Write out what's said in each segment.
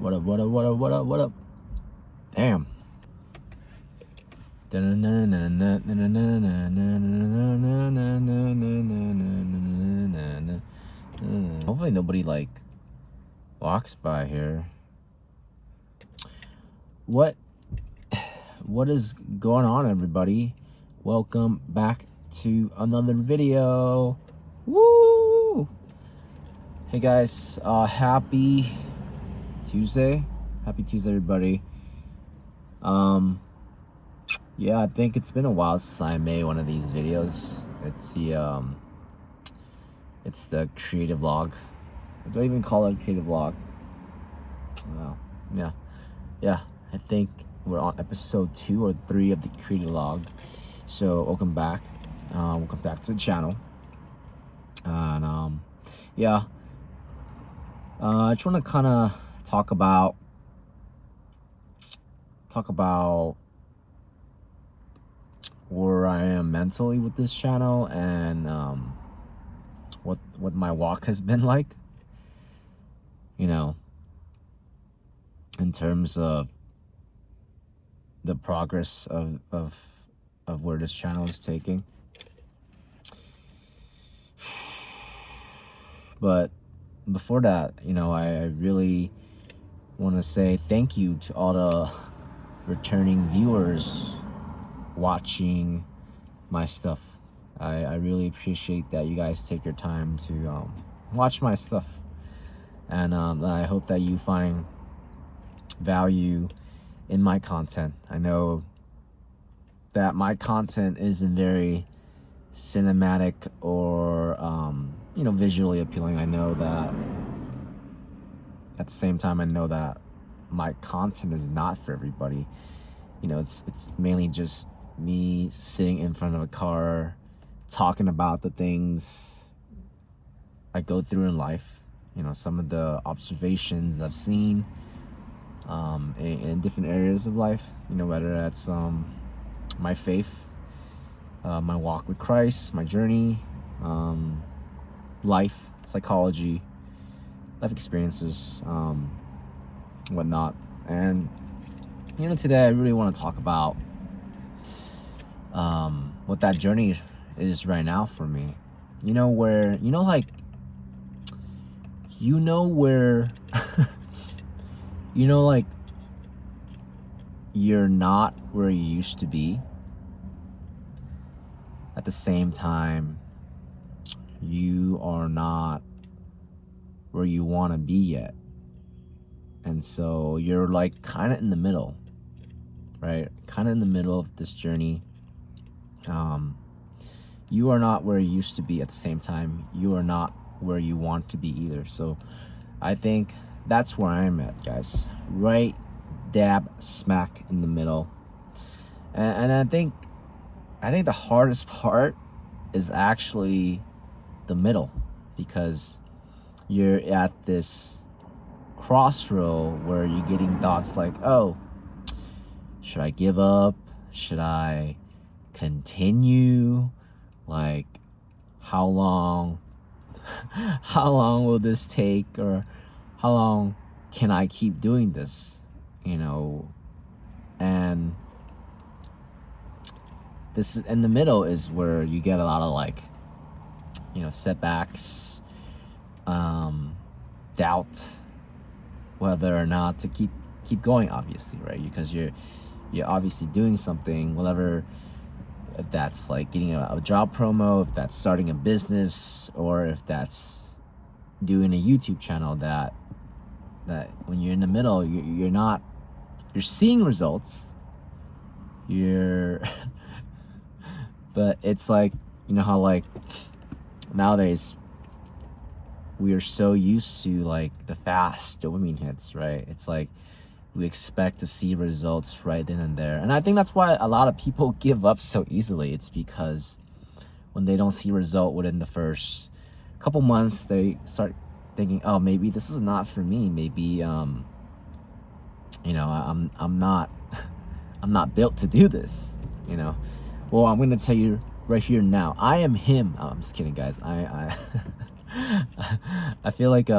What up, what up, what up, what up, what up? Damn. Hopefully nobody like walks by here. What is going on, everybody? Welcome back to another video. Woo! Hey guys, happy Tuesday. Happy Tuesday, everybody. Yeah, I think it's been a while since I made one of these videos. It's the creative vlog. Do I even call it a creative vlog? Yeah. I think we're on episode 2 or 3 of the creative vlog. So welcome back. Welcome back to the channel. And yeah. I just want to kind of talk about where I am mentally with this channel and what my walk has been like, you know, in terms of the progress of where this channel is taking. But before that, you know, I really want to say thank you to all the returning viewers watching my stuff. I really appreciate that you guys take your time to watch my stuff, and I hope that you find value in my content. I know that my content isn't very cinematic or you know, visually appealing. I know that at the same time, I know that my content is not for everybody. You know, it's mainly just me sitting in front of a car talking about the things I go through in life, you know, some of the observations I've seen in different areas of life, you know, whether that's my faith, my walk with Christ, my journey, life, psychology, life experiences, whatnot. And you know, today I really want to talk about what that journey is right now for me. You know, where, you know, like, you know, where you know, like, you're not where you used to be. At the same time, you are not where you want to be yet. And so you're like kind of in the middle, right? Kind of in the middle of this journey. You are not where you used to be. At the same time, you are not where you want to be either. So I think that's where I'm at, guys. Right dab smack in the middle. And I think the hardest part is actually the middle, because you're at this crossroad where you're getting thoughts like, oh, should I give up? Should I continue? Like, how long will this take, or how long can I keep doing this, you know? And this is in the middle is where you get a lot of, like, you know, setbacks, doubt whether or not to keep going, obviously, right? Because you're obviously doing something, whatever, if that's like getting a job promo, if that's starting a business, or if that's doing a YouTube channel, that when you're in the middle, you're seeing results, but it's like, you know how, like, nowadays we are so used to, like, the fast dopamine hits, right? It's like we expect to see results right then and there. And I think that's why a lot of people give up so easily. It's because when they don't see result within the first couple months, they start thinking, oh, maybe this is not for me. Maybe, you know, I'm not built to do this, you know? Well, I'm going to tell you right here now, I am him. Oh, I'm just kidding, guys. I feel like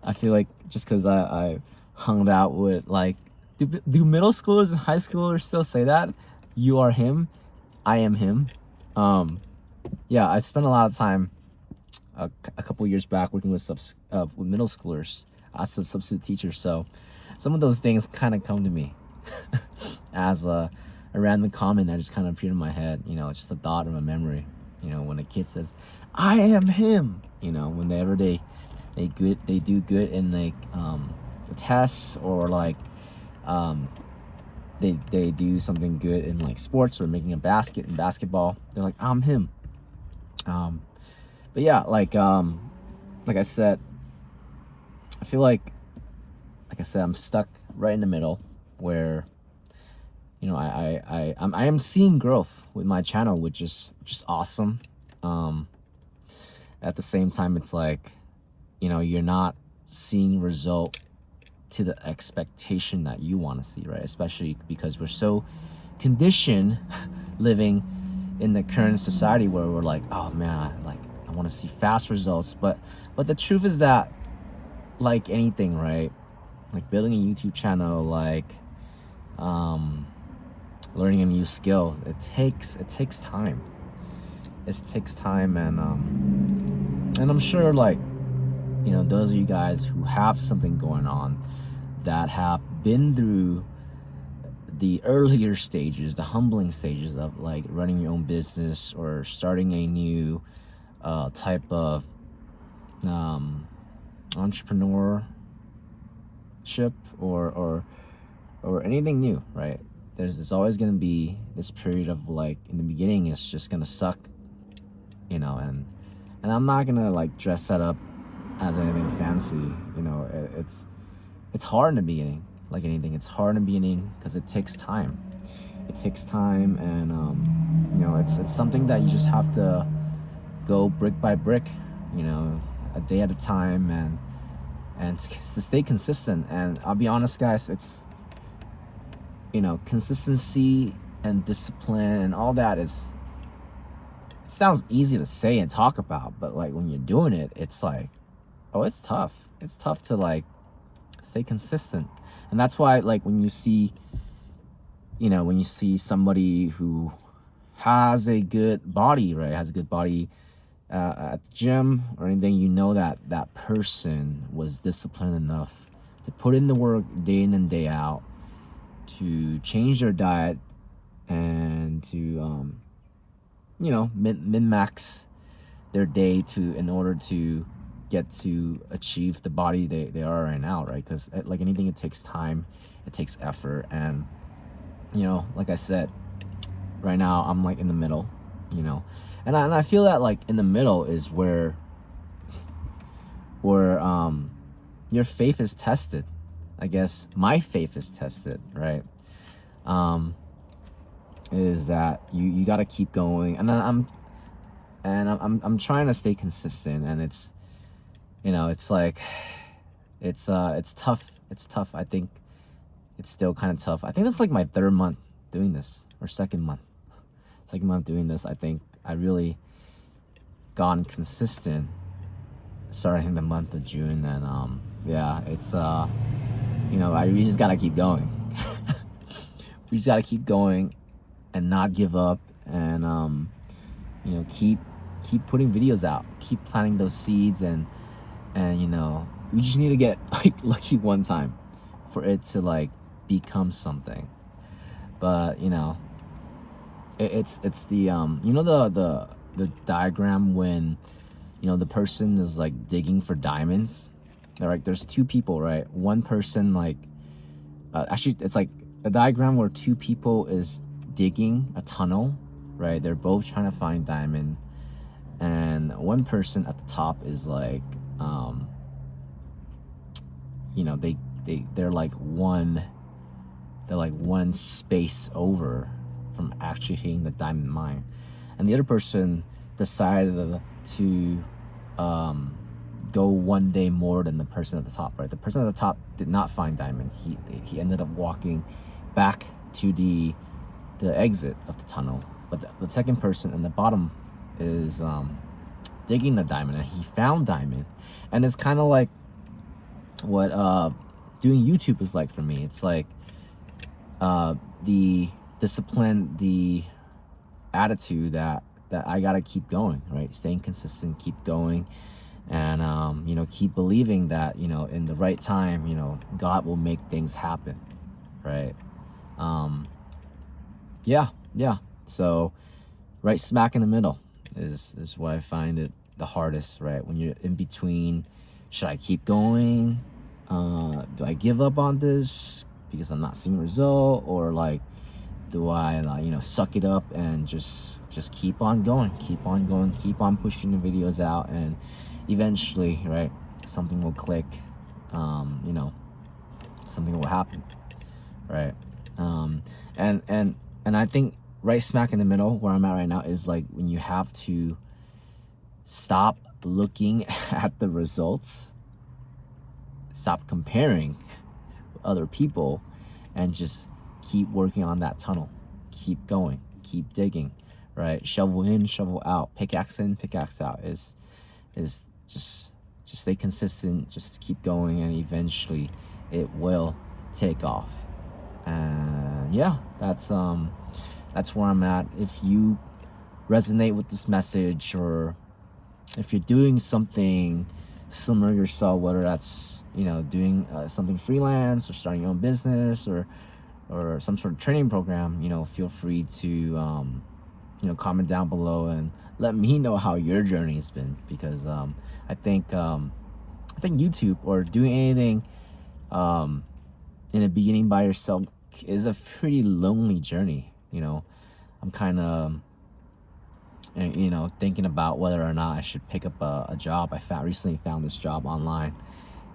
I feel like just because I hung out with like, do middle schoolers and high schoolers still say that? You are him, I am him. Yeah, I spent a lot of time a couple years back working with middle schoolers as a substitute teacher. So some of those things kind of come to me as a random comment that just kind of appeared in my head. You know, it's just a thought of a memory. You know, when a kid says, "I am him," you know, whenever they do good in like the tests, or like um, they do something good in like sports or making a basket in basketball. They're like, "I'm him." But yeah, like I said, I feel like I said, I'm stuck right in the middle where, you know, I am seeing growth with my channel, which is awesome. At the same time, it's like, you know, you're not seeing result to the expectation that you want to see, right? Especially because we're so conditioned living in the current society where we're like, oh man, I want to see fast results. But the truth is that, like anything, right? Like building a YouTube channel, like learning a new skill, it takes time. It takes time, and I'm sure, like, you know, those of you guys who have something going on, that have been through the earlier stages, the humbling stages of like running your own business or starting a new type of entrepreneurship, or anything new, right? There's always gonna be this period of like, in the beginning, it's just gonna suck, you know, and I'm not gonna like dress that up as anything fancy, you know. It's hard in the beginning, like anything. It's hard in the beginning because it takes time. It takes time, and you know, it's something that you just have to go brick by brick, you know, a day at a time, and to stay consistent. And I'll be honest, guys, it's, you know, consistency and discipline and all that is, it sounds easy to say and talk about, but like when you're doing it, it's like, oh, it's tough. It's tough to like stay consistent. And that's why, like, when you see, you know, when you see somebody who has a good body, right, has a good body at the gym or anything, you know that that person was disciplined enough to put in the work day in and day out, to change their diet, and to you know, min-max their day to, in order to get to achieve the body they are right now, right? Because like anything, it takes time, it takes effort. And, you know, like I said, right now I'm like in the middle, you know, and I feel that like in the middle is where your faith is tested. I guess my faith is tested, right? Is that you got to keep going, and I'm trying to stay consistent, and it's, you know, it's like, it's tough. It's tough. I think it's still kind of tough. I think it's like my third month doing this, or second month doing this. I think I really gotten consistent starting the month of June. And yeah, it's you know, we just gotta keep going. We just gotta keep going and not give up, and you know, keep putting videos out, keep planting those seeds, and you know, we just need to get like lucky one time for it to like become something. But you know, it's the you know, the diagram when, you know, the person is like digging for diamonds. Like there's two people, right? One person like actually it's like a diagram where two people is digging a tunnel, right? They're both trying to find diamond, and one person at the top is like you know, they're like one space over from actually hitting the diamond mine, and the other person decided to go one day more than the person at the top, right? The person at the top did not find diamond. He ended up walking back to the exit of the tunnel, but the second person in the bottom is digging the diamond, and he found diamond. And it's kind of like, what doing YouTube is like for me. It's like the discipline, the attitude that I gotta keep going, right? Staying consistent, keep going, and you know, keep believing that, you know, in the right time, you know, God will make things happen, right? Yeah, yeah. So right smack in the middle is what I find it the hardest, right? When you're in between, should I keep going? Do I give up on this because I'm not seeing a result, or like, do I like, you know, suck it up and just keep on going, keep on pushing the videos out, and eventually, right, something will click. You know, something will happen, right? And I think right smack in the middle where I'm at right now is like when you have to stop looking at the results, stop comparing with other people, and just keep working on that tunnel, keep going, keep digging, right? Shovel in, shovel out, pickaxe in, pickaxe out. Is just stay consistent, just keep going, and eventually it will take off. And yeah, that's where I'm at. If you resonate with this message, or if you're doing something similar yourself, whether that's, you know, doing something freelance, or starting your own business, or some sort of training program, you know, feel free to you know, comment down below and let me know how your journey has been, because I think YouTube, or doing anything in the beginning by yourself, is a pretty lonely journey. You know, I'm kind of you know, thinking about whether or not I should pick up a job. I recently found this job online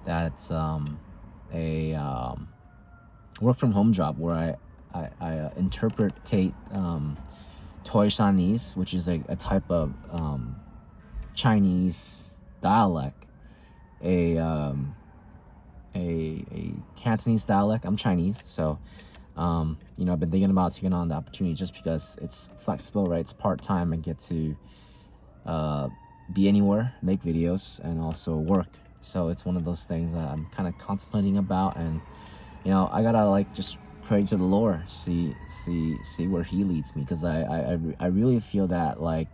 that's a work from home job where I interpretate Toy Chinese, which is a type of Chinese dialect, a Cantonese dialect. I'm Chinese, so you know, I've been thinking about taking on the opportunity just because it's flexible, right? It's part-time. I get to be anywhere, make videos, and also work. So it's one of those things that I'm kind of contemplating about, and you know, I gotta like just pray to the Lord, see where He leads me, because I really feel that like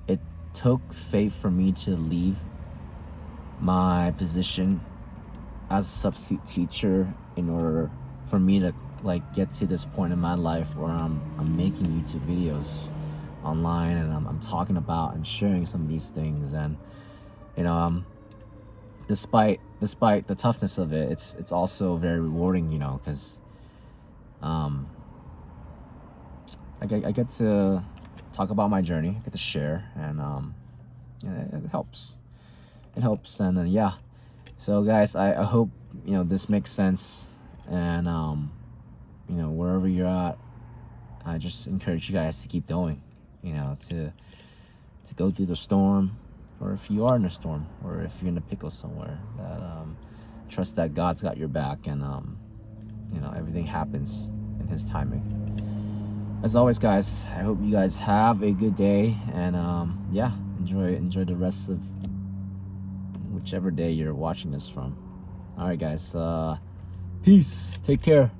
it took faith for me to leave my position as a substitute teacher in order for me to like get to this point in my life where I'm making YouTube videos online, and I'm talking about and sharing some of these things. And you know, despite the toughness of it, it's also very rewarding, you know, because I get to talk about my journey, I get to share, and you know, it helps, and then yeah. So guys, I hope, you know, this makes sense, and you know, wherever you're at, I just encourage you guys to keep going, you know, to go through the storm, or if you are in a storm, or if you're in a pickle somewhere, that trust that God's got your back, and you know, everything happens in His timing. As always, guys, I hope you guys have a good day, and yeah, enjoy the rest of whichever day you're watching this from. All right, guys, peace, take care.